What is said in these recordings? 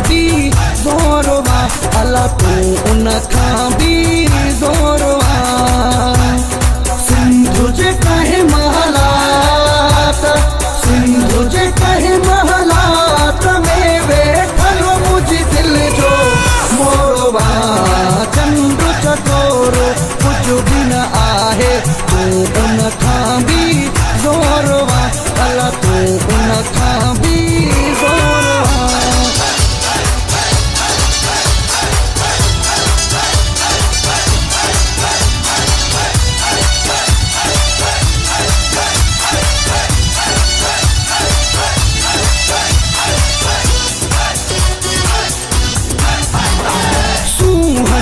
बि ज़ोरवा, अला तू उन खां बि ज़ोरवा। सिंधु जे कहे महलात, सिंधु जे कहे महलात में वेठल मुझी दिल जो मोरवा। चंद्र चकोर कुछ भी न आहे, तू उन खां बि ज़ोरवा, अला तू उन खां बि ज़ोरवा।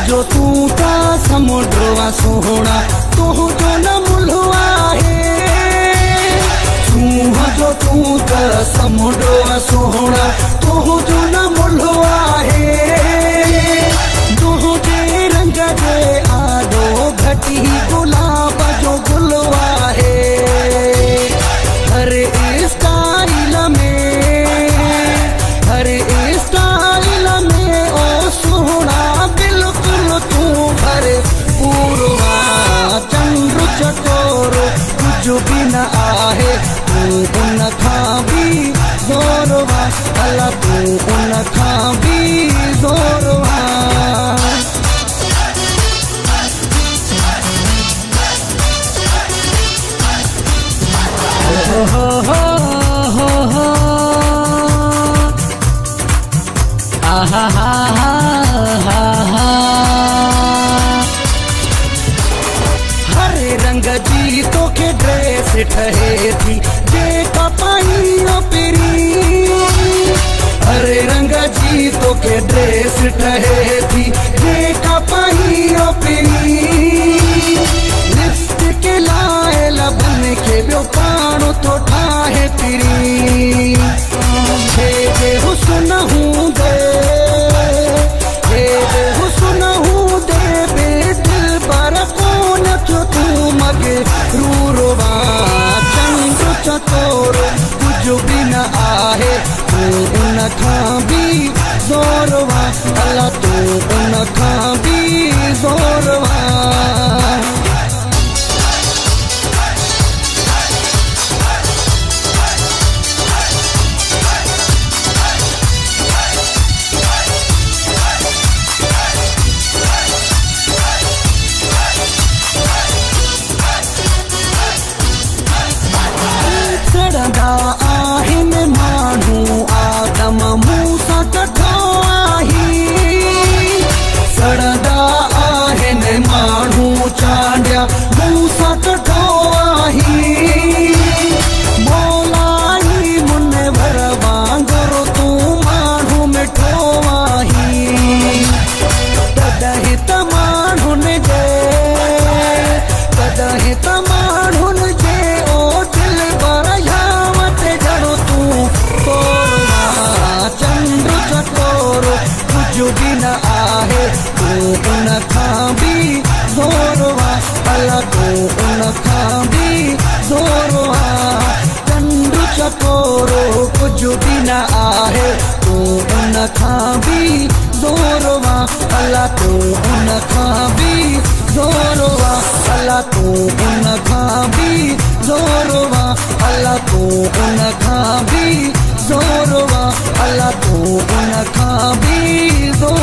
जो तू ता समुद्रवा सोहना, तो जो न मुल्हवा है। जो तू ता समुद्रवा सोहना, तो जो न मुल्हवा है। दो जे रंग जे आदो घटी गुलाब जो गुलवा है। हर स्टाइल में, हर स्टाइल में ओ सोहना तू भरे पूर्वा। चंद्र चकोर कुछ भी न आहे, तू उन खां बि ज़ोरवा, अला तू उन खां बि ज़ोरवा। हो हो आहा हा हा हा। रंग जी तो के ड्रेस ठहे थी जेका पाइयो पिरी। हरे रंग जी तो के ड्रेस ठहे थी जेका पाइयो पिरी। लिपस्टिक के लाए लबन के बियो पाणो तो ठाहे पिरी। हे हुस्न हूं दे, हे हुस्न हूं दे बेदिल पर कोन थो तू मगे रूरवा। चंद्र चकोर कुछ भी न आहे, तू उन खां बि ज़ोरवा, अला तू उन खां बि ज़ोरवा। सड़ंदा आहिनि माण्हू आदम मूंसां कठो आही। सड़ंदा आहिनि माण्हू चांडिया मूंसां कठो आही। मौलाई मुनवर वांगुरु तू माण्हू मिठो आही। तॾहिं त माण्हुनि जे, तॾहिं त माण्हुनि जे ओ दिल बर कुछ भी न आहे, तू उन खां बि ज़ोरवा, अला तू उन खां बि ज़ोरवा। चंद्र चकोरो कुछ भी न आहे, तू उन खां बि ज़ोरवा, अला तू उन खां बि ज़ोरवा, अला तू उन खां बि ज़ोरवा, अला तू उन खां बि ज़ोरवा, अला तू उन खां बि ज़ोरवा।